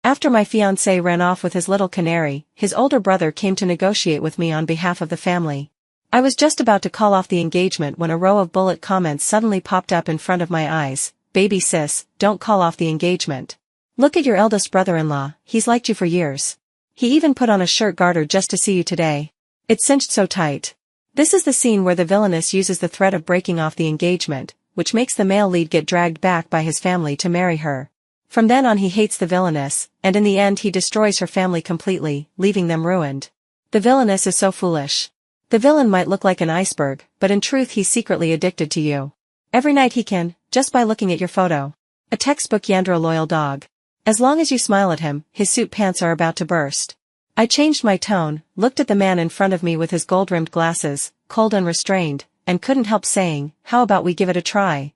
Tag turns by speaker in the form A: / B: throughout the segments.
A: After my fiancé ran off with his little canary, his older brother came to negotiate with me on behalf of the family. I was just about to call off the engagement when a row of bullet comments suddenly popped up in front of my eyes. Baby sis, don't call off the engagement. Look at your eldest brother-in-law, he's liked you for years. He even put on a shirt garter just to see you today. It's cinched so tight. This is the scene where the villainess uses the threat of breaking off the engagement, which makes the male lead get dragged back by his family to marry her. From then on he hates the villainess, and in the end he destroys her family completely, leaving them ruined. The villainess is so foolish. The villain might look like an iceberg, but in truth he's secretly addicted to you. Every night he can, just by looking at your photo. A textbook Yandra loyal dog. As long as you smile at him, his suit pants are about to burst. I changed my tone, looked at the man in front of me with his gold-rimmed glasses, cold and restrained, and couldn't help saying, how about we give it a try?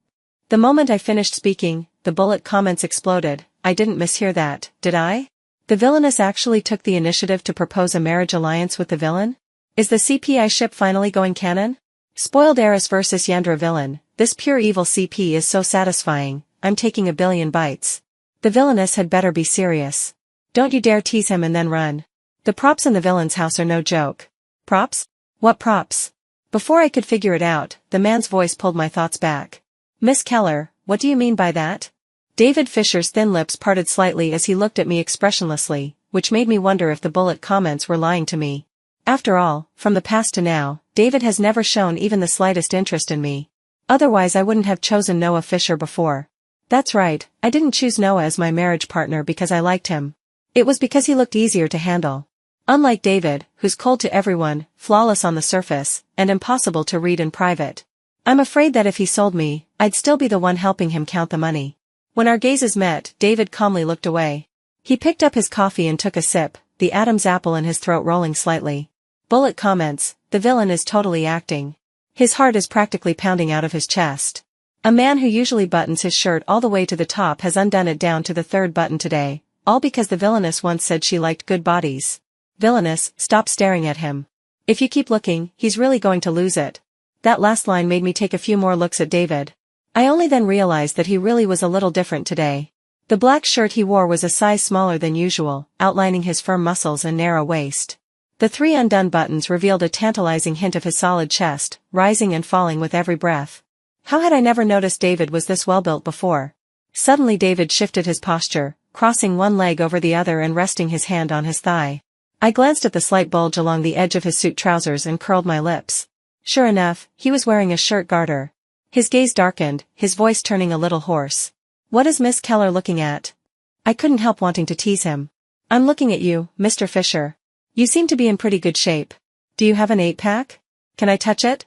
A: The moment I finished speaking, the bullet comments exploded. I didn't mishear that, did I? The villainess actually took the initiative to propose a marriage alliance with the villain? Is the CPI ship finally going canon? Spoiled heiress versus Yandra villain, this pure evil CP is so satisfying, I'm taking a billion bites. The villainess had better be serious. Don't you dare tease him and then run. The props in the villain's house are no joke. Props? What props? Before I could figure it out, the man's voice pulled my thoughts back. Miss Keller, what do you mean by that? David Fisher's thin lips parted slightly as he looked at me expressionlessly, which made me wonder if the bullet comments were lying to me. After all, from the past to now, David has never shown even the slightest interest in me. Otherwise I wouldn't have chosen Noah Fisher before. That's right, I didn't choose Noah as my marriage partner because I liked him. It was because he looked easier to handle. Unlike David, who's cold to everyone, flawless on the surface, and impossible to read in private. I'm afraid that if he sold me, I'd still be the one helping him count the money. When our gazes met, David calmly looked away. He picked up his coffee and took a sip, the Adam's apple in his throat rolling slightly. Bullet comments, the villain is totally acting. His heart is practically pounding out of his chest. A man who usually buttons his shirt all the way to the top has undone it down to the third button today, all because the villainess once said she liked good bodies. Villainess, stop staring at him. If you keep looking, he's really going to lose it. That last line made me take a few more looks at David. I only then realized that he really was a little different today. The black shirt he wore was a size smaller than usual, outlining his firm muscles and narrow waist. The 3 undone buttons revealed a tantalizing hint of his solid chest, rising and falling with every breath. How had I never noticed David was this well-built before? Suddenly David shifted his posture, crossing one leg over the other and resting his hand on his thigh. I glanced at the slight bulge along the edge of his suit trousers and curled my lips. Sure enough, he was wearing a shirt garter. His gaze darkened, his voice turning a little hoarse. What is Miss Keller looking at? I couldn't help wanting to tease him. I'm looking at you, Mr. Fisher. You seem to be in pretty good shape. Do you have an 8-pack? Can I touch it?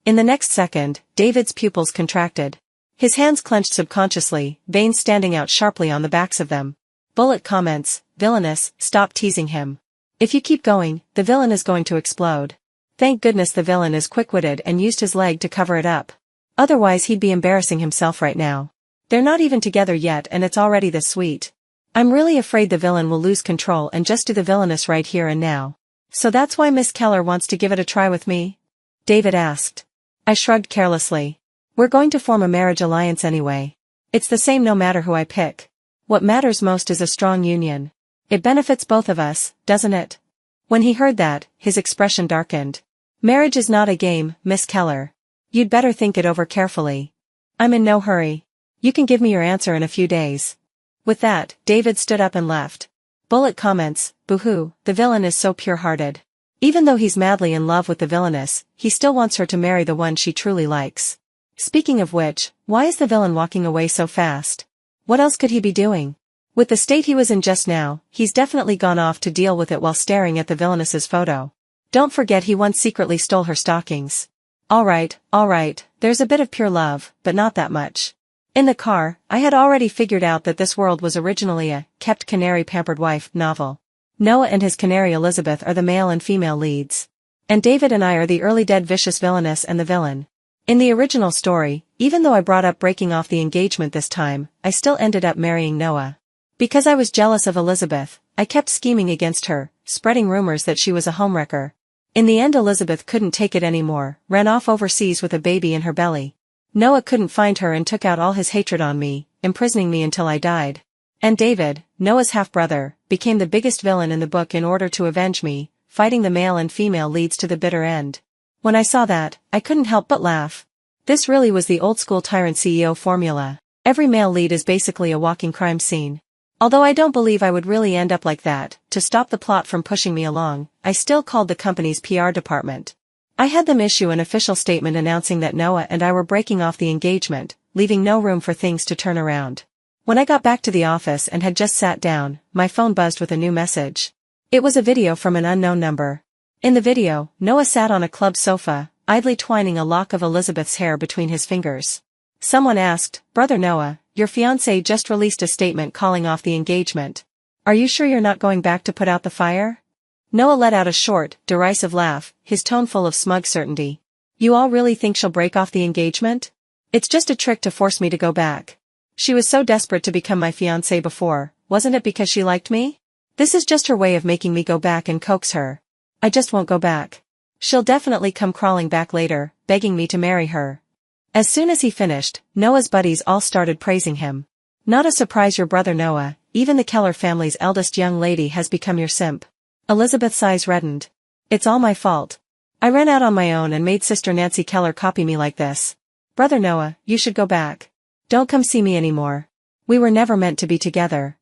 A: In the next second, David's pupils contracted. His hands clenched subconsciously, veins standing out sharply on the backs of them. Bullet comments, villainous, stop teasing him. If you keep going, the villain is going to explode. Thank goodness the villain is quick-witted and used his leg to cover it up. Otherwise he'd be embarrassing himself right now. They're not even together yet and it's already this sweet. I'm really afraid the villain will lose control and just do the villainous right here and now. So that's why Miss Keller wants to give it a try with me? David asked. I shrugged carelessly. We're going to form a marriage alliance anyway. It's the same no matter who I pick. What matters most is a strong union. It benefits both of us, doesn't it? When he heard that, his expression darkened. Marriage is not a game, Miss Keller. You'd better think it over carefully. I'm in no hurry. You can give me your answer in a few days. With that, David stood up and left. Bullet comments, boo-hoo, the villain is so pure-hearted. Even though he's madly in love with the villainess, he still wants her to marry the one she truly likes. Speaking of which, why is the villain walking away so fast? What else could he be doing? With the state he was in just now, he's definitely gone off to deal with it while staring at the villainess's photo. Don't forget he once secretly stole her stockings. Alright, there's a bit of pure love, but not that much. In the car, I had already figured out that this world was originally a kept canary pampered wife novel. Noah and his canary Elizabeth are the male and female leads. And David and I are the early dead vicious villainess and the villain. In the original story, even though I brought up breaking off the engagement this time, I still ended up marrying Noah. Because I was jealous of Elizabeth, I kept scheming against her, spreading rumors that she was a homewrecker. In the end Elizabeth couldn't take it anymore, ran off overseas with a baby in her belly. Noah couldn't find her and took out all his hatred on me, imprisoning me until I died. And David, Noah's half-brother, became the biggest villain in the book in order to avenge me, fighting the male and female leads to the bitter end. When I saw that, I couldn't help but laugh. This really was the old-school tyrant CEO formula. Every male lead is basically a walking crime scene. Although I don't believe I would really end up like that, to stop the plot from pushing me along, I still called the company's PR department. I had them issue an official statement announcing that Noah and I were breaking off the engagement, leaving no room for things to turn around. When I got back to the office and had just sat down, my phone buzzed with a new message. It was a video from an unknown number. In the video, Noah sat on a club sofa, idly twining a lock of Elizabeth's hair between his fingers. Someone asked, "Brother Noah, your fiancé just released a statement calling off the engagement. Are you sure you're not going back to put out the fire?" Noah let out a short, derisive laugh, his tone full of smug certainty. "You all really think she'll break off the engagement? It's just a trick to force me to go back. She was so desperate to become my fiancé before, wasn't it because she liked me? This is just her way of making me go back and coax her. I just won't go back. She'll definitely come crawling back later, begging me to marry her." As soon as he finished, Noah's buddies all started praising him. "Not a surprise, your brother Noah, even the Keller family's eldest young lady has become your simp." Elizabeth's eyes reddened. "It's all my fault. I ran out on my own and made Sister Nancy Keller copy me like this. Brother Noah, you should go back. Don't come see me anymore. We were never meant to be together."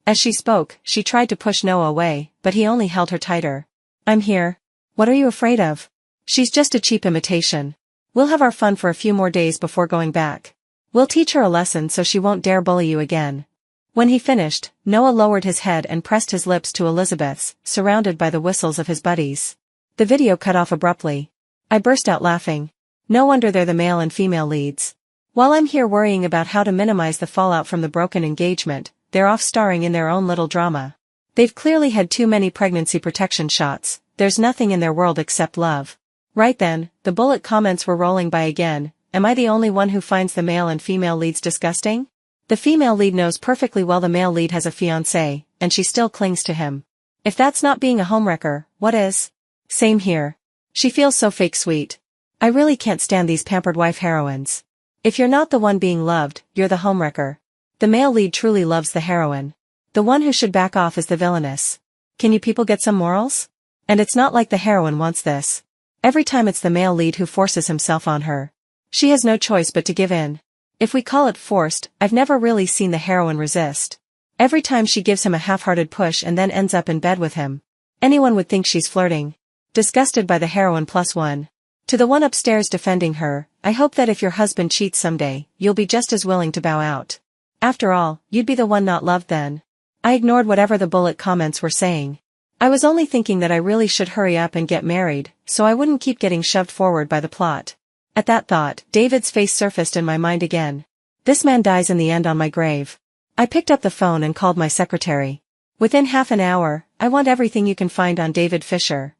A: As she spoke, she tried to push Noah away, but he only held her tighter. "I'm here. What are you afraid of? She's just a cheap imitation. We'll have our fun for a few more days before going back. We'll teach her a lesson so she won't dare bully you again." When he finished, Noah lowered his head and pressed his lips to Elizabeth's, surrounded by the whistles of his buddies. The video cut off abruptly. I burst out laughing. No wonder they're the male and female leads. While I'm here worrying about how to minimize the fallout from the broken engagement, they're off starring in their own little drama. They've clearly had too many pregnancy protection shots. There's nothing in their world except love. Right then, the bullet comments were rolling by again. Am I the only one who finds the male and female leads disgusting? The female lead knows perfectly well the male lead has a fiancé, and she still clings to him. If that's not being a homewrecker, what is? Same here. She feels so fake sweet. I really can't stand these pampered wife heroines. If you're not the one being loved, you're the homewrecker. The male lead truly loves the heroine. The one who should back off is the villainess. Can you people get some morals? And it's not like the heroine wants this. Every time it's the male lead who forces himself on her. She has no choice but to give in. If we call it forced, I've never really seen the heroine resist. Every time she gives him a half-hearted push and then ends up in bed with him. Anyone would think she's flirting. Disgusted by the heroine +1. To the one upstairs defending her, I hope that if your husband cheats someday, you'll be just as willing to bow out. After all, you'd be the one not loved then. I ignored whatever the bullet comments were saying. I was only thinking that I really should hurry up and get married, so I wouldn't keep getting shoved forward by the plot. At that thought, David's face surfaced in my mind again. This man dies in the end on my grave. I picked up the phone and called my secretary. Within half an hour, I want everything you can find on David Fisher.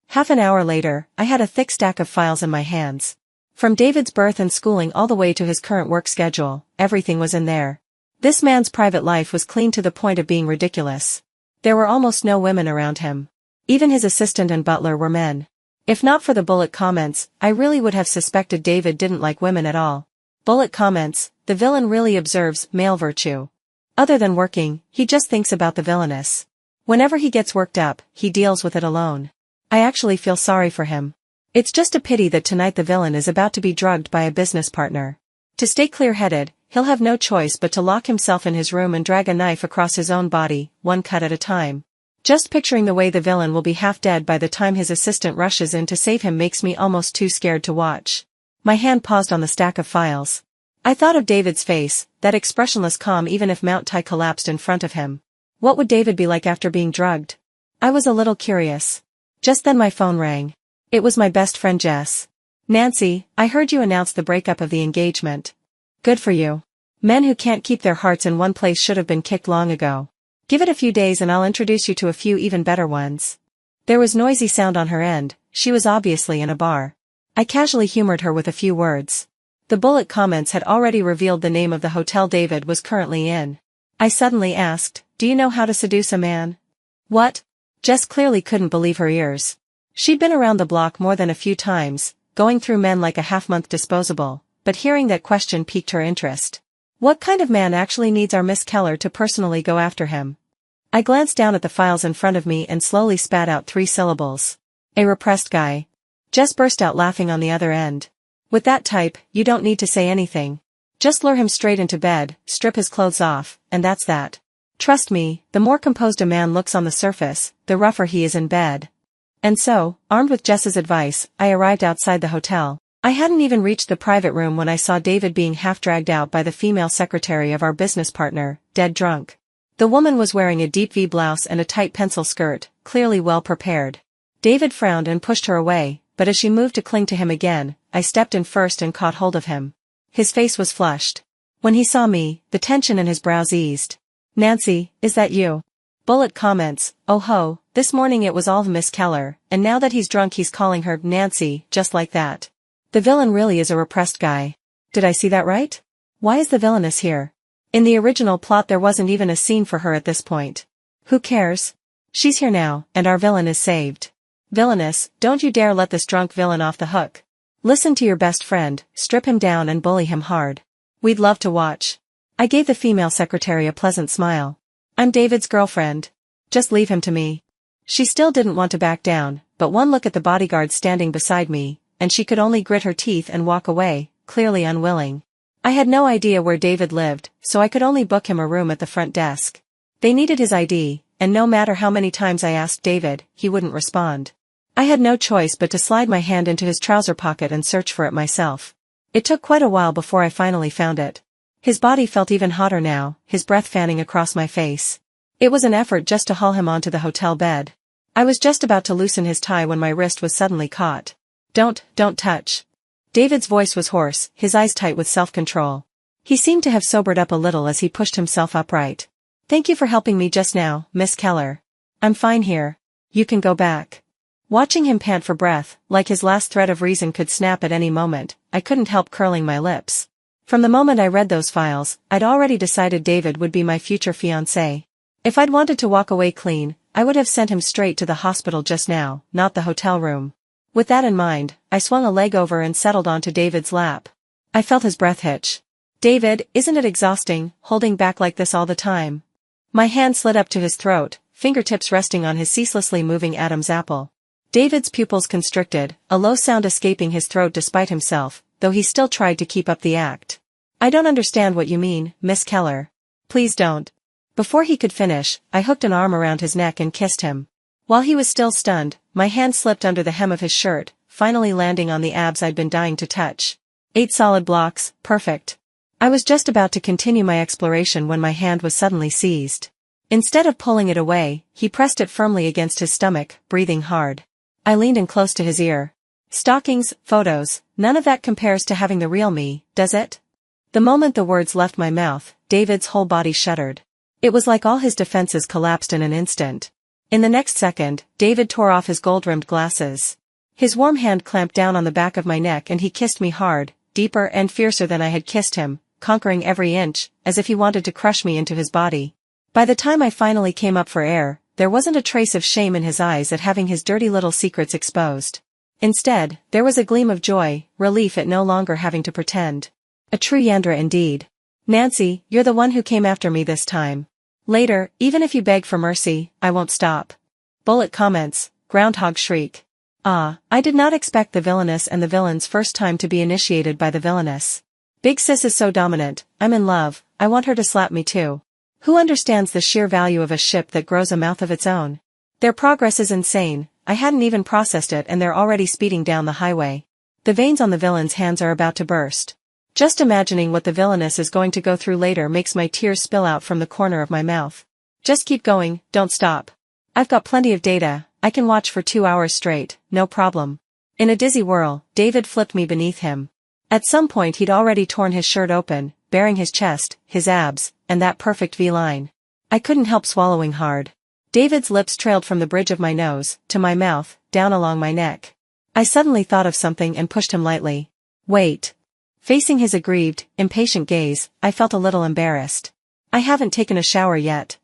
A: Half an hour later, I had a thick stack of files in my hands. From David's birth and schooling all the way to his current work schedule, everything was in there. This man's private life was clean to the point of being ridiculous. There were almost no women around him. Even his assistant and butler were men. If not for the bullet comments, I really would have suspected David didn't like women at all. Bullet comments, the villain really observes male virtue. Other than working, he just thinks about the villainous. Whenever he gets worked up, he deals with it alone. I actually feel sorry for him. It's just a pity that tonight the villain is about to be drugged by a business partner. To stay clear-headed, he'll have no choice but to lock himself in his room and drag a knife across his own body, one cut at a time. Just picturing the way the villain will be half dead by the time his assistant rushes in to save him makes me almost too scared to watch. My hand paused on the stack of files. I thought of David's face, that expressionless calm even if Mount Tai collapsed in front of him. What would David be like after being drugged? I was a little curious. Just then my phone rang. It was my best friend Jess. "Nancy, I heard you announce the breakup of the engagement. Good for you. Men who can't keep their hearts in one place should have been kicked long ago. Give it a few days and I'll introduce you to a few even better ones." There was noisy sound on her end. She was obviously in a bar. I casually humored her with a few words. The bullet comments had already revealed the name of the hotel David was currently in. I suddenly asked, "Do you know how to seduce a man?" "What?" Jess clearly couldn't believe her ears. She'd been around the block more than a few times, going through men like a half-month disposable, but hearing that question piqued her interest. "What kind of man actually needs our Miss Keller to personally go after him?" I glanced down at the files in front of me and slowly spat out 3 syllables. A repressed guy. Jess burst out laughing on the other end. With that type, you don't need to say anything. Just lure him straight into bed, strip his clothes off, and that's that. Trust me, the more composed a man looks on the surface, the rougher he is in bed. And so, armed with Jess's advice, I arrived outside the hotel. I hadn't even reached the private room when I saw David being half-dragged out by the female secretary of our business partner, dead drunk. The woman was wearing a deep V blouse and a tight pencil skirt, clearly well prepared. David frowned and pushed her away, but as she moved to cling to him again, I stepped in first and caught hold of him. His face was flushed. When he saw me, the tension in his brows eased. Nancy, is that you? Bullet comments, oh ho, this morning it was all Miss Keller, and now that he's drunk he's calling her Nancy, just like that. The villain really is a repressed guy. Did I see that right? Why is the villainess here? In the original plot there wasn't even a scene for her at this point. Who cares? She's here now, and our villain is saved. Villainess, don't you dare let this drunk villain off the hook. Listen to your best friend, strip him down and bully him hard. We'd love to watch. I gave the female secretary a pleasant smile. I'm David's girlfriend. Just leave him to me. She still didn't want to back down, but one look at the bodyguard standing beside me, and she could only grit her teeth and walk away, clearly unwilling. I had no idea where David lived, so I could only book him a room at the front desk. They needed his ID, and no matter how many times I asked David, he wouldn't respond. I had no choice but to slide my hand into his trouser pocket and search for it myself. It took quite a while before I finally found it. His body felt even hotter now, his breath fanning across my face. It was an effort just to haul him onto the hotel bed. I was just about to loosen his tie when my wrist was suddenly caught. Don't touch. David's voice was hoarse, his eyes tight with self-control. He seemed to have sobered up a little as he pushed himself upright. Thank you for helping me just now, Miss Keller. I'm fine here. You can go back. Watching him pant for breath, like his last thread of reason could snap at any moment, I couldn't help curling my lips. From the moment I read those files, I'd already decided David would be my future fiancé. If I'd wanted to walk away clean, I would have sent him straight to the hospital just now, not the hotel room. With that in mind, I swung a leg over and settled onto David's lap. I felt his breath hitch. David, isn't it exhausting, holding back like this all the time? My hand slid up to his throat, fingertips resting on his ceaselessly moving Adam's apple. David's pupils constricted, a low sound escaping his throat despite himself, though he still tried to keep up the act. I don't understand what you mean, Miss Keller. Please don't. Before he could finish, I hooked an arm around his neck and kissed him. While he was still stunned, my hand slipped under the hem of his shirt, finally landing on the abs I'd been dying to touch. 8 solid blocks, perfect. I was just about to continue my exploration when my hand was suddenly seized. Instead of pulling it away, he pressed it firmly against his stomach, breathing hard. I leaned in close to his ear. Stockings, photos, none of that compares to having the real me, does it? The moment the words left my mouth, David's whole body shuddered. It was like all his defenses collapsed in an instant. In the next second, David tore off his gold-rimmed glasses. His warm hand clamped down on the back of my neck and he kissed me hard, deeper and fiercer than I had kissed him, conquering every inch, as if he wanted to crush me into his body. By the time I finally came up for air, there wasn't a trace of shame in his eyes at having his dirty little secrets exposed. Instead, there was a gleam of joy, relief at no longer having to pretend. A true Yandra indeed. Nancy, you're the one who came after me this time. Later, even if you beg for mercy, I won't stop. Bullet comments, groundhog shriek. Ah, I did not expect the villainess and the villain's first time to be initiated by the villainess. Big sis is so dominant, I'm in love, I want her to slap me too. Who understands the sheer value of a ship that grows a mouth of its own? Their progress is insane, I hadn't even processed it and they're already speeding down the highway. The veins on the villain's hands are about to burst. Just imagining what the villainess is going to go through later makes my tears spill out from the corner of my mouth. Just keep going, don't stop. I've got plenty of data, I can watch for 2 hours straight, no problem. In a dizzy whirl, David flipped me beneath him. At some point he'd already torn his shirt open, baring his chest, his abs, and that perfect V-line. I couldn't help swallowing hard. David's lips trailed from the bridge of my nose, to my mouth, down along my neck. I suddenly thought of something and pushed him lightly. Wait. Facing his aggrieved, impatient gaze, I felt a little embarrassed. I haven't taken a shower yet.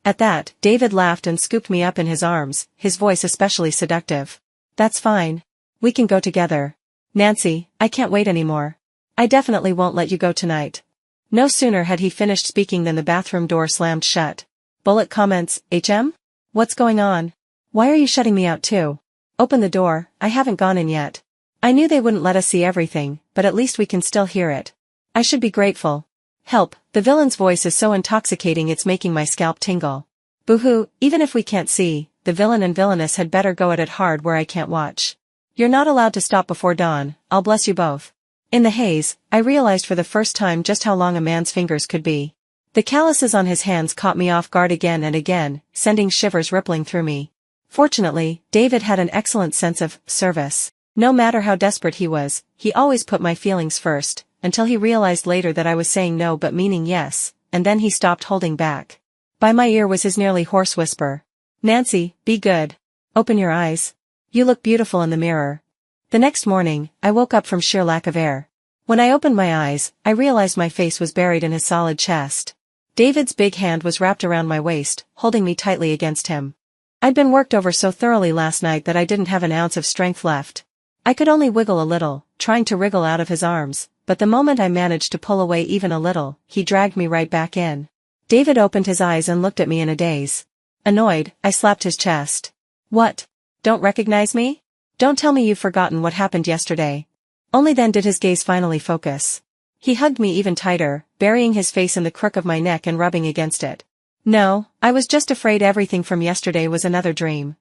A: At that, David laughed and scooped me up in his arms, his voice especially seductive. That's fine. We can go together. Nancy, I can't wait anymore. I definitely won't let you go tonight. No sooner had he finished speaking than the bathroom door slammed shut. Bullet comments, HM? What's going on? Why are you shutting me out too? Open the door, I haven't gone in yet. I knew they wouldn't let us see everything, but at least we can still hear it. I should be grateful. Help, the villain's voice is so intoxicating it's making my scalp tingle. Boo-hoo, even if we can't see, the villain and villainess had better go at it hard where I can't watch. You're not allowed to stop before dawn, I'll bless you both. In the haze, I realized for the first time just how long a man's fingers could be. The calluses on his hands caught me off guard again and again, sending shivers rippling through me. Fortunately, David had an excellent sense of service. No matter how desperate he was, he always put my feelings first, until he realized later that I was saying no but meaning yes, and then he stopped holding back. By my ear was his nearly hoarse whisper. Nancy, be good. Open your eyes. You look beautiful in the mirror. The next morning, I woke up from sheer lack of air. When I opened my eyes, I realized my face was buried in his solid chest. David's big hand was wrapped around my waist, holding me tightly against him. I'd been worked over so thoroughly last night that I didn't have an ounce of strength left. I could only wiggle a little, trying to wriggle out of his arms, but the moment I managed to pull away even a little, he dragged me right back in. David opened his eyes and looked at me in a daze. Annoyed, I slapped his chest. What? Don't recognize me? Don't tell me you've forgotten what happened yesterday. Only then did his gaze finally focus. He hugged me even tighter, burying his face in the crook of my neck and rubbing against it. No, I was just afraid everything from yesterday was another dream.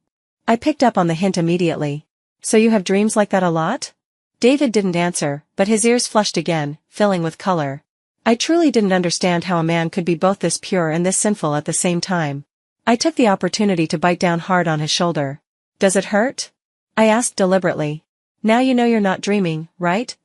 A: I picked up on the hint immediately. So you have dreams like that a lot? David didn't answer, but his ears flushed again, filling with color. I truly didn't understand how a man could be both this pure and this sinful at the same time. I took the opportunity to bite down hard on his shoulder. Does it hurt? I asked deliberately. Now you know you're not dreaming, right?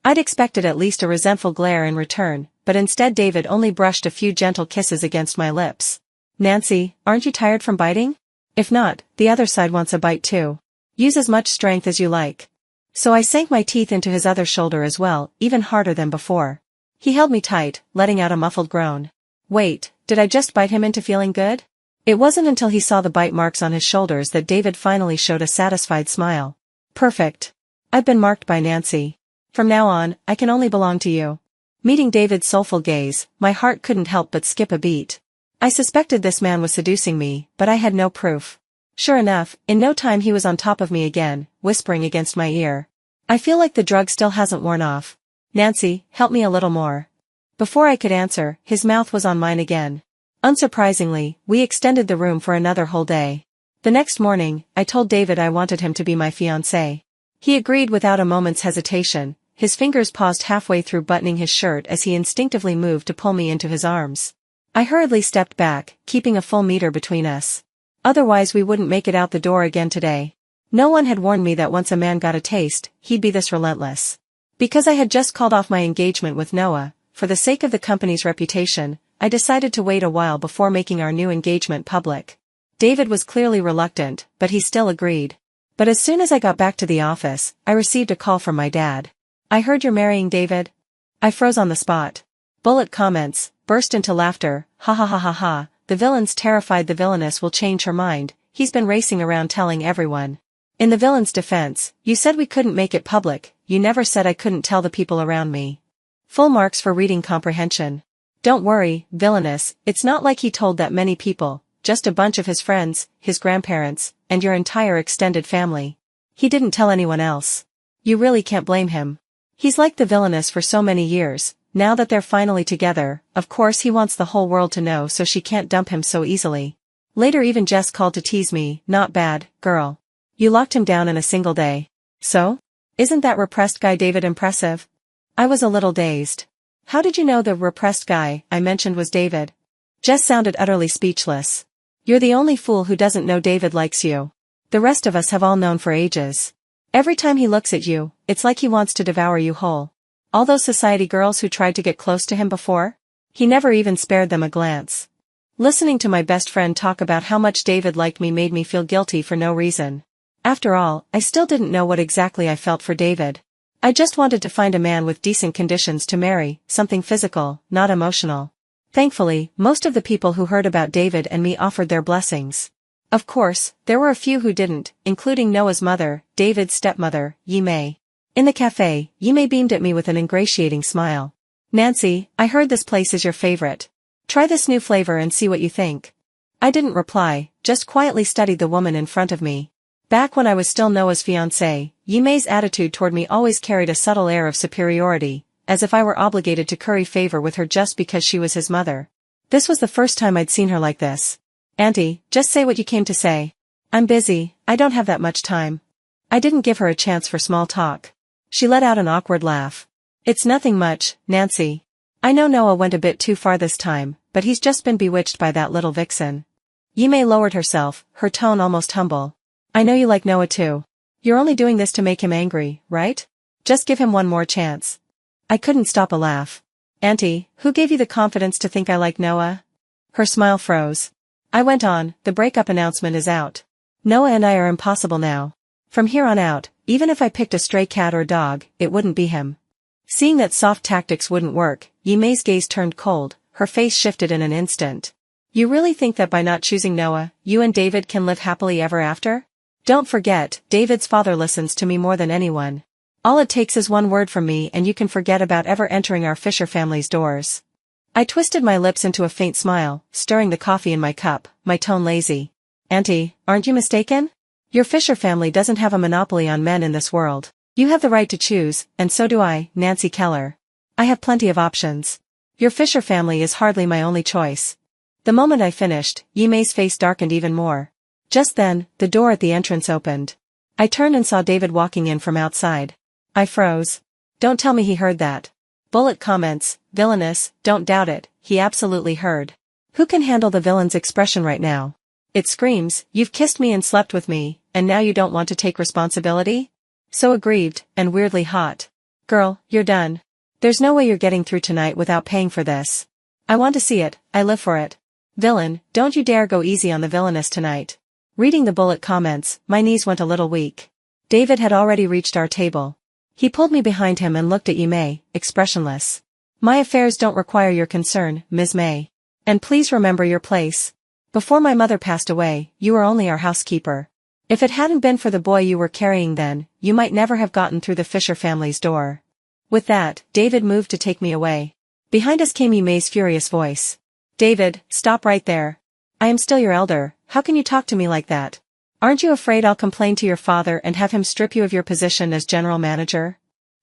A: I'd expected at least a resentful glare in return, but instead David only brushed a few gentle kisses against my lips. Nancy, aren't you tired from biting? If not, the other side wants a bite too. Use as much strength as you like. So I sank my teeth into his other shoulder as well, even harder than before. He held me tight, letting out a muffled groan. Wait, did I just bite him into feeling good? It wasn't until he saw the bite marks on his shoulders that David finally showed a satisfied smile. Perfect. I've been marked by Nancy. From now on, I can only belong to you. Meeting David's soulful gaze, my heart couldn't help but skip a beat. I suspected this man was seducing me, but I had no proof. Sure enough, in no time he was on top of me again, whispering against my ear. I feel like the drug still hasn't worn off. Nancy, help me a little more. Before I could answer, his mouth was on mine again. Unsurprisingly, we extended the room for another whole day. The next morning, I told David I wanted him to be my fiancé. He agreed without a moment's hesitation, his fingers paused halfway through buttoning his shirt as he instinctively moved to pull me into his arms. I hurriedly stepped back, keeping a full meter between us. Otherwise we wouldn't make it out the door again today. No one had warned me that once a man got a taste, he'd be this relentless. Because I had just called off my engagement with Noah, for the sake of the company's reputation, I decided to wait a while before making our new engagement public. David was clearly reluctant, but he still agreed. But as soon as I got back to the office, I received a call from my dad. I heard you're marrying David? I froze on the spot. Bullet comments, burst into laughter, ha ha ha ha ha. The villain's terrified the villainess will change her mind, he's been racing around telling everyone. In the villain's defense, you said we couldn't make it public, you never said I couldn't tell the people around me. Full marks for reading comprehension. Don't worry, villainess, it's not like he told that many people, just a bunch of his friends, his grandparents, and your entire extended family. He didn't tell anyone else. You really can't blame him. He's like the villainess for so many years. Now that they're finally together, of course he wants the whole world to know so she can't dump him so easily. Later even Jess called to tease me, not bad, girl. You locked him down in a single day. So? Isn't that repressed guy David impressive? I was a little dazed. How did you know the repressed guy I mentioned was David? Jess sounded utterly speechless. You're the only fool who doesn't know David likes you. The rest of us have all known for ages. Every time he looks at you, it's like he wants to devour you whole. All those society girls who tried to get close to him before? He never even spared them a glance. Listening to my best friend talk about how much David liked me made me feel guilty for no reason. After all, I still didn't know what exactly I felt for David. I just wanted to find a man with decent conditions to marry, something physical, not emotional. Thankfully, most of the people who heard about David and me offered their blessings. Of course, there were a few who didn't, including Noah's mother, David's stepmother, Yi-Mei. In the cafe, Yi-Mei beamed at me with an ingratiating smile. Nancy, I heard this place is your favorite. Try this new flavor and see what you think. I didn't reply, just quietly studied the woman in front of me. Back when I was still Noah's fiancé, Yimay's attitude toward me always carried a subtle air of superiority, as if I were obligated to curry favor with her just because she was his mother. This was the first time I'd seen her like this. "Auntie, just say what you came to say." "I'm busy, I don't have that much time." I didn't give her a chance for small talk. She let out an awkward laugh. "It's nothing much, Nancy. I know Noah went a bit too far this time, but he's just been bewitched by that little vixen." Yimay lowered herself, her tone almost humble. "I know you like Noah too. You're only doing this to make him angry, right? Just give him one more chance." I couldn't stop a laugh. "Auntie, who gave you the confidence to think I like Noah?" Her smile froze. I went on, "The breakup announcement is out. Noah and I are impossible now. From here on out, even if I picked a stray cat or dog, it wouldn't be him." Seeing that soft tactics wouldn't work, Yimay's gaze turned cold, her face shifted in an instant. "You really think that by not choosing Noah, you and David can live happily ever after? Don't forget, David's father listens to me more than anyone. All it takes is one word from me and you can forget about ever entering our Fisher family's doors." I twisted my lips into a faint smile, stirring the coffee in my cup, my tone lazy. "Auntie, aren't you mistaken? Your Fisher family doesn't have a monopoly on men in this world. You have the right to choose, and so do I, Nancy Keller. I have plenty of options. Your Fisher family is hardly my only choice." The moment I finished, Yimay's face darkened even more. Just then, the door at the entrance opened. I turned and saw David walking in from outside. I froze. Don't tell me he heard that. Bullet comments, "Villainous, don't doubt it, he absolutely heard." Who can handle the villain's expression right now? It screams, "You've kissed me and slept with me, and now you don't want to take responsibility?" So aggrieved, and weirdly hot. "Girl, you're done. There's no way you're getting through tonight without paying for this. I want to see it, I live for it. Villain, don't you dare go easy on the villainess tonight." Reading the bullet comments, my knees went a little weak. David had already reached our table. He pulled me behind him and looked at Yimay, expressionless. "My affairs don't require your concern, Ms. May. And please remember your place. Before my mother passed away, you were only our housekeeper. If it hadn't been for the boy you were carrying then, you might never have gotten through the Fisher family's door." With that, David moved to take me away. Behind us came Yimay's furious voice. "David, stop right there. I am still your elder, how can you talk to me like that? Aren't you afraid I'll complain to your father and have him strip you of your position as general manager?"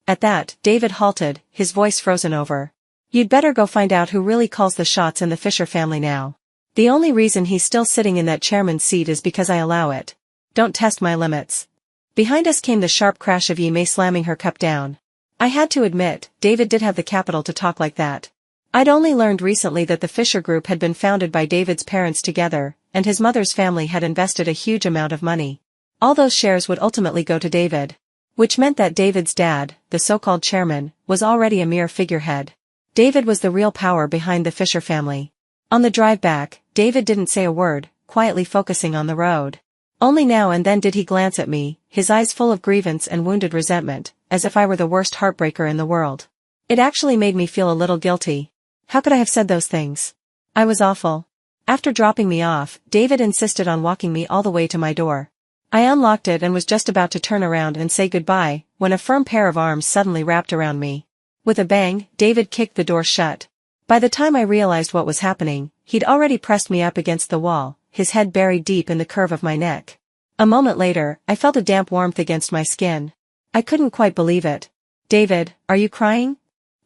A: At that, David halted, his voice frozen over. "You'd better go find out who really calls the shots in the Fisher family now. The only reason he's still sitting in that chairman's seat is because I allow it. Don't test my limits." Behind us came the sharp crash of Yimay slamming her cup down. I had to admit, David did have the capital to talk like that. I'd only learned recently that the Fisher Group had been founded by David's parents together, and his mother's family had invested a huge amount of money. All those shares would ultimately go to David. Which meant that David's dad, the so-called chairman, was already a mere figurehead. David was the real power behind the Fisher family. On the drive back, David didn't say a word, quietly focusing on the road. Only now and then did he glance at me, his eyes full of grievance and wounded resentment, as if I were the worst heartbreaker in the world. It actually made me feel a little guilty. How could I have said those things? I was awful. After dropping me off, David insisted on walking me all the way to my door. I unlocked it and was just about to turn around and say goodbye, when a firm pair of arms suddenly wrapped around me. With a bang, David kicked the door shut. By the time I realized what was happening, he'd already pressed me up against the wall, his head buried deep in the curve of my neck. A moment later, I felt a damp warmth against my skin. I couldn't quite believe it. "David, are you crying?"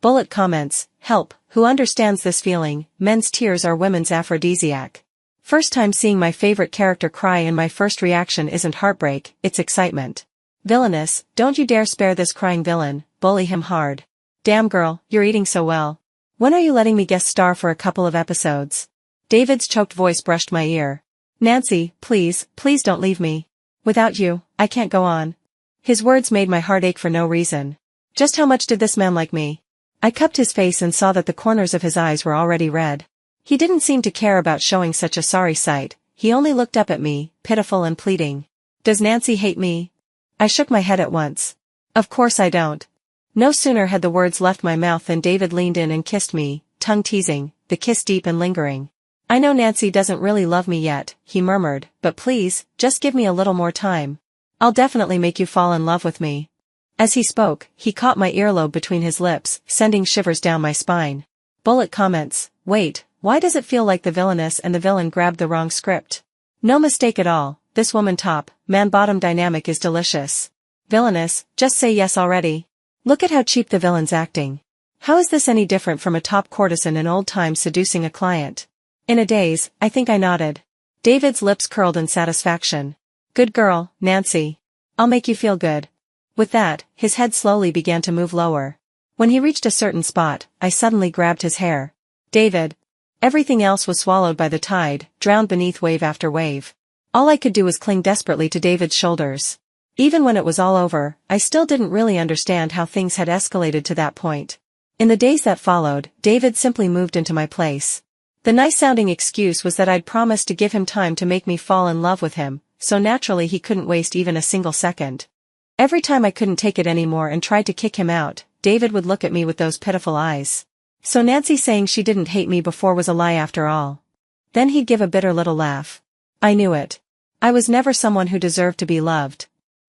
A: Bullet comments, "Help, who understands this feeling? Men's tears are women's aphrodisiac." First time seeing my favorite character cry and my first reaction isn't heartbreak, it's excitement. "Villainous, don't you dare spare this crying villain, bully him hard. Damn girl, you're eating so well. When are you letting me guest star for a couple of episodes?" David's choked voice brushed my ear. "Nancy, please, please don't leave me. Without you, I can't go on." His words made my heart ache for no reason. Just how much did this man like me? I cupped his face and saw that the corners of his eyes were already red. He didn't seem to care about showing such a sorry sight, he only looked up at me, pitiful and pleading. "Does Nancy hate me?" I shook my head at once. "Of course I don't." No sooner had the words left my mouth than David leaned in and kissed me, tongue teasing, the kiss deep and lingering. "I know Nancy doesn't really love me yet," he murmured, "but please, just give me a little more time. I'll definitely make you fall in love with me." As he spoke, he caught my earlobe between his lips, sending shivers down my spine. Bullet comments, "Wait, why does it feel like the villainess and the villain grabbed the wrong script? No mistake at all, this woman top, man bottom dynamic is delicious. Villainess, just say yes already. Look at how cheap the villain's acting. How is this any different from a top courtesan in old times seducing a client? In a daze, I think I nodded. David's lips curled in satisfaction. Good girl, Nancy. I'll make you feel good. With that, his head slowly began to move lower. When he reached a certain spot, I suddenly grabbed his hair. David. Everything else was swallowed by the tide, drowned beneath wave after wave. All I could do was cling desperately to David's shoulders. Even when it was all over, I still didn't really understand how things had escalated to that point. In the days that followed, David simply moved into my place. The nice-sounding excuse was that I'd promised to give him time to make me fall in love with him, so naturally he couldn't waste even a single second. Every time I couldn't take it anymore and tried to kick him out, David would look at me with those pitiful eyes. So Nancy saying she didn't hate me before was a lie after all. Then he'd give a bitter little laugh. I knew it. I was never someone who deserved to be loved.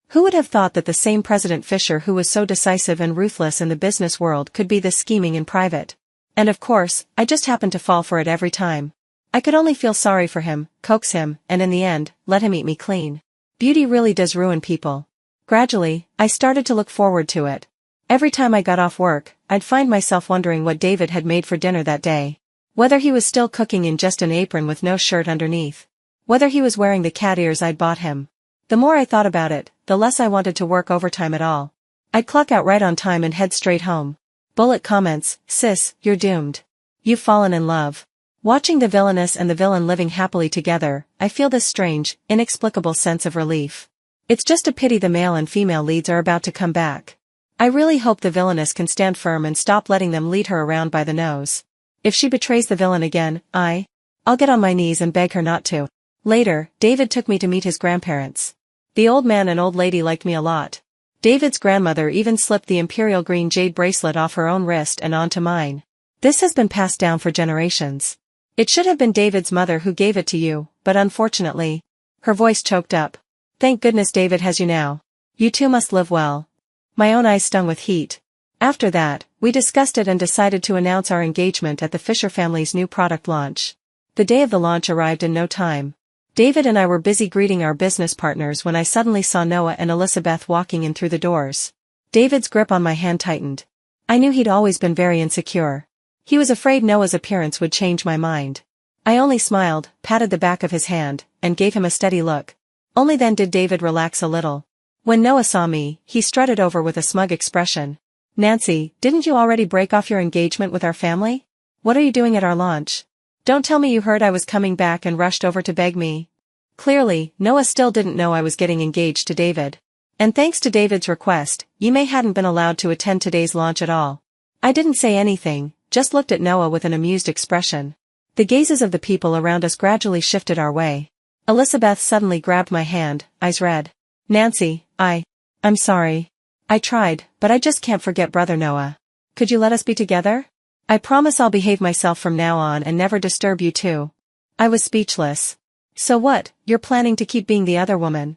A: Who would have thought that the same President Fisher who was so decisive and ruthless in the business world could be this scheming in private? And of course, I just happened to fall for it every time. I could only feel sorry for him, coax him, and in the end, let him eat me clean. Beauty really does ruin people. Gradually, I started to look forward to it. Every time I got off work, I'd find myself wondering what David had made for dinner that day. Whether he was still cooking in just an apron with no shirt underneath. Whether he was wearing the cat ears I'd bought him. The more I thought about it, the less I wanted to work overtime at all. I'd clock out right on time and head straight home. Bullet comments, sis, you're doomed. You've fallen in love. Watching the villainess and the villain living happily together, I feel this strange, inexplicable sense of relief. It's just a pity the male and female leads are about to come back. I really hope the villainess can stand firm and stop letting them lead her around by the nose. If she betrays the villain again, I'll get on my knees and beg her not to. Later, David took me to meet his grandparents. The old man and old lady liked me a lot. David's grandmother even slipped the imperial green jade bracelet off her own wrist and onto mine. This has been passed down for generations. It should have been David's mother who gave it to you, but unfortunately. Her voice choked up. Thank goodness David has you now. You two must live well. My own eyes stung with heat. After that, we discussed it and decided to announce our engagement at the Fisher family's new product launch. The day of the launch arrived in no time. David and I were busy greeting our business partners when I suddenly saw Noah and Elizabeth walking in through the doors. David's grip on my hand tightened. I knew he'd always been very insecure. He was afraid Noah's appearance would change my mind. I only smiled, patted the back of his hand, and gave him a steady look. Only then did David relax a little. When Noah saw me, he strutted over with a smug expression. Nancy, didn't you already break off your engagement with our family? What are you doing at our launch? Don't tell me you heard I was coming back and rushed over to beg me. Clearly, Noah still didn't know I was getting engaged to David. And thanks to David's request, Yimei hadn't been allowed to attend today's launch at all. I didn't say anything, just looked at Noah with an amused expression. The gazes of the people around us gradually shifted our way. Elizabeth suddenly grabbed my hand, eyes red. Nancy, I'm sorry. I tried, but I just can't forget brother Noah. Could you let us be together? I promise I'll behave myself from now on and never disturb you too. I was speechless. So what, you're planning to keep being the other woman?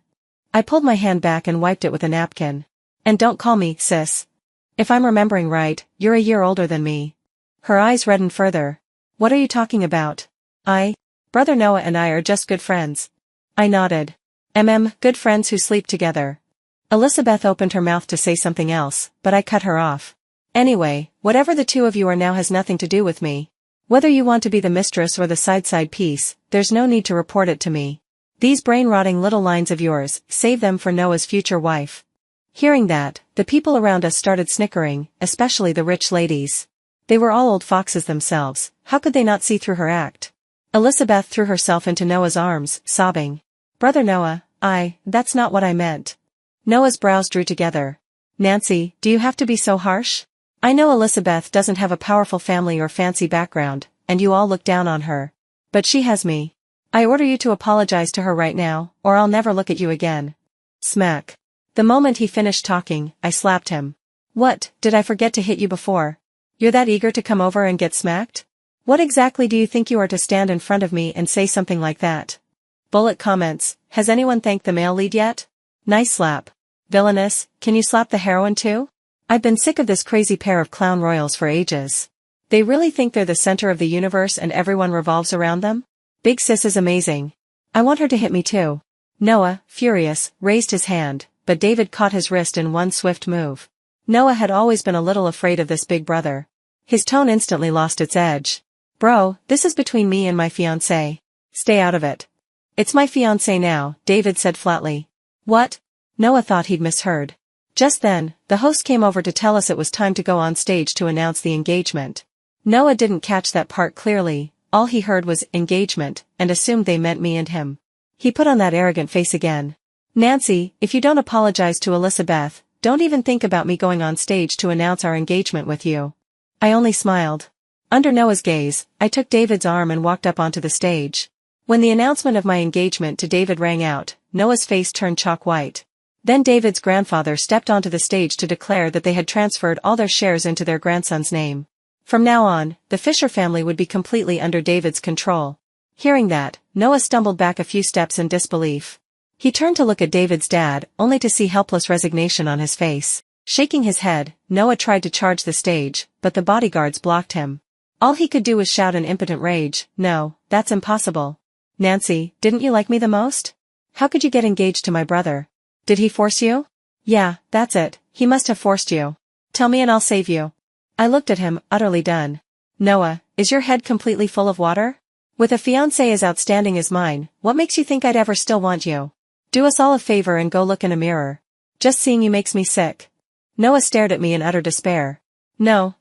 A: I pulled my hand back and wiped it with a napkin. And don't call me, sis. If I'm remembering right, you're a year older than me. Her eyes reddened further. What are you talking about? Brother Noah and I are just good friends. I nodded. Good friends who sleep together. Elizabeth opened her mouth to say something else, but I cut her off. Anyway, whatever the two of you are now has nothing to do with me. Whether you want to be the mistress or the side piece, there's no need to report it to me. These brain-rotting little lines of yours, save them for Noah's future wife. Hearing that, the people around us started snickering, especially the rich ladies. They were all old foxes themselves, how could they not see through her act? Elizabeth threw herself into Noah's arms, sobbing. Brother Noah, that's not what I meant. Noah's brows drew together. Nancy, do you have to be so harsh? I know Elizabeth doesn't have a powerful family or fancy background, and you all look down on her. But she has me. I order you to apologize to her right now, or I'll never look at you again. Smack. The moment he finished talking, I slapped him. What, did I forget to hit you before? You're that eager to come over and get smacked? What exactly do you think you are to stand in front of me and say something like that? Bullet comments, has anyone thanked the male lead yet? Nice slap. Villainous, can you slap the heroine too? I've been sick of this crazy pair of clown royals for ages. They really think they're the center of the universe and everyone revolves around them? Big sis is amazing. I want her to hit me too. Noah, furious, raised his hand, but David caught his wrist in one swift move. Noah had always been a little afraid of this big brother. His tone instantly lost its edge. Bro, this is between me and my fiancé. Stay out of it. It's my fiancé now, David said flatly. What? Noah thought he'd misheard. Just then, the host came over to tell us it was time to go on stage to announce the engagement. Noah didn't catch that part clearly, all he heard was engagement, and assumed they meant me and him. He put on that arrogant face again. Nancy, if you don't apologize to Elizabeth, don't even think about me going on stage to announce our engagement with you. I only smiled. Under Noah's gaze, I took David's arm and walked up onto the stage. When the announcement of my engagement to David rang out, Noah's face turned chalk white. Then David's grandfather stepped onto the stage to declare that they had transferred all their shares into their grandson's name. From now on, the Fisher family would be completely under David's control. Hearing that, Noah stumbled back a few steps in disbelief. He turned to look at David's dad, only to see helpless resignation on his face. Shaking his head, Noah tried to charge the stage, but the bodyguards blocked him. All he could do was shout in impotent rage, "No, that's impossible. Nancy, didn't you like me the most? How could you get engaged to my brother? Did he force you?" "Yeah, that's it, he must have forced you. Tell me and I'll save you." I looked at him, utterly done. Noah, is your head completely full of water? With a fiancé as outstanding as mine, what makes you think I'd ever still want you? Do us all a favor and go look in a mirror. Just seeing you makes me sick. Noah stared at me in utter despair. No,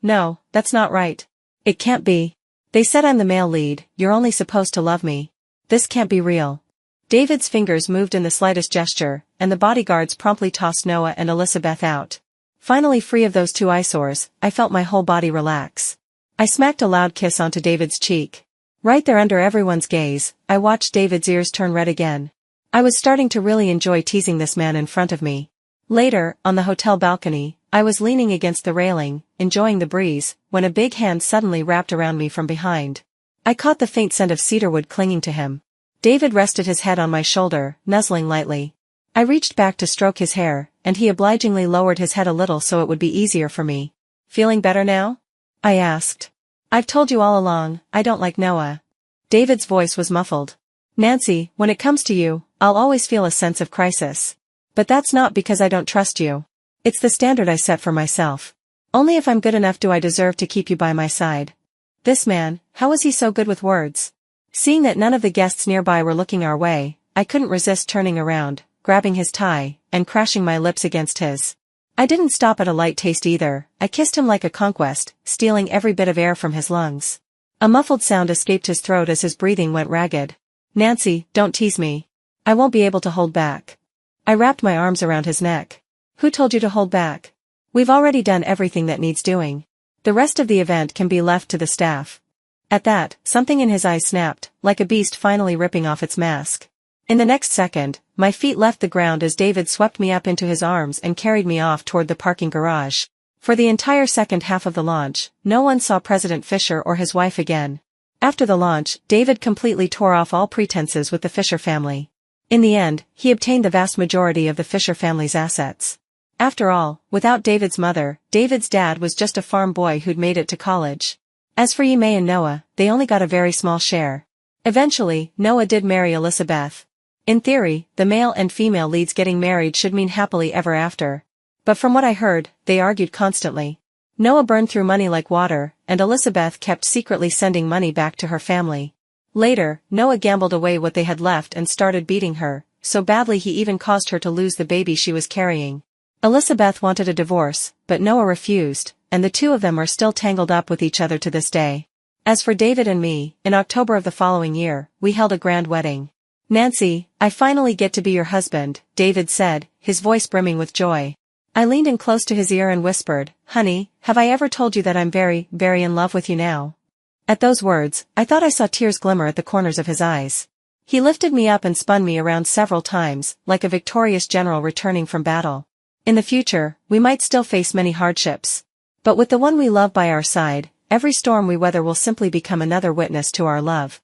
A: that's not right. It can't be. They said I'm the male lead, you're only supposed to love me. This can't be real. David's fingers moved in the slightest gesture, and the bodyguards promptly tossed Noah and Elizabeth out. Finally free of those two eyesores, I felt my whole body relax. I smacked a loud kiss onto David's cheek. Right there under everyone's gaze, I watched David's ears turn red again. I was starting to really enjoy teasing this man in front of me. Later, on the hotel balcony, I was leaning against the railing, enjoying the breeze, when a big hand suddenly wrapped around me from behind. I caught the faint scent of cedarwood clinging to him. David rested his head on my shoulder, nuzzling lightly. I reached back to stroke his hair, and he obligingly lowered his head a little so it would be easier for me. Feeling better now? I asked. I've told you all along, I don't like Noah. David's voice was muffled. Nancy, when it comes to you, I'll always feel a sense of crisis. But that's not because I don't trust you. It's the standard I set for myself. Only if I'm good enough do I deserve to keep you by my side. This man, how was he so good with words? Seeing that none of the guests nearby were looking our way, I couldn't resist turning around, grabbing his tie, and crashing my lips against his. I didn't stop at a light taste either, I kissed him like a conquest, stealing every bit of air from his lungs. A muffled sound escaped his throat as his breathing went ragged. Nancy, don't tease me. I won't be able to hold back. I wrapped my arms around his neck. Who told you to hold back? We've already done everything that needs doing. The rest of the event can be left to the staff. At that, something in his eyes snapped, like a beast finally ripping off its mask. In the next second, my feet left the ground as David swept me up into his arms and carried me off toward the parking garage. For the entire second half of the launch, no one saw President Fisher or his wife again. After the launch, David completely tore off all pretenses with the Fisher family. In the end, he obtained the vast majority of the Fisher family's assets. After all, without David's mother, David's dad was just a farm boy who'd made it to college. As for Yimei and Noah, they only got a very small share. Eventually, Noah did marry Elizabeth. In theory, the male and female leads getting married should mean happily ever after. But from what I heard, they argued constantly. Noah burned through money like water, and Elizabeth kept secretly sending money back to her family. Later, Noah gambled away what they had left and started beating her, so badly he even caused her to lose the baby she was carrying. Elizabeth wanted a divorce, but Noah refused, and the two of them are still tangled up with each other to this day. As for David and me, in October of the following year, we held a grand wedding. Nancy, I finally get to be your husband, David said, his voice brimming with joy. I leaned in close to his ear and whispered, Honey, have I ever told you that I'm very, very in love with you now? At those words, I thought I saw tears glimmer at the corners of his eyes. He lifted me up and spun me around several times, like a victorious general returning from battle. In the future, we might still face many hardships. But with the one we love by our side, every storm we weather will simply become another witness to our love.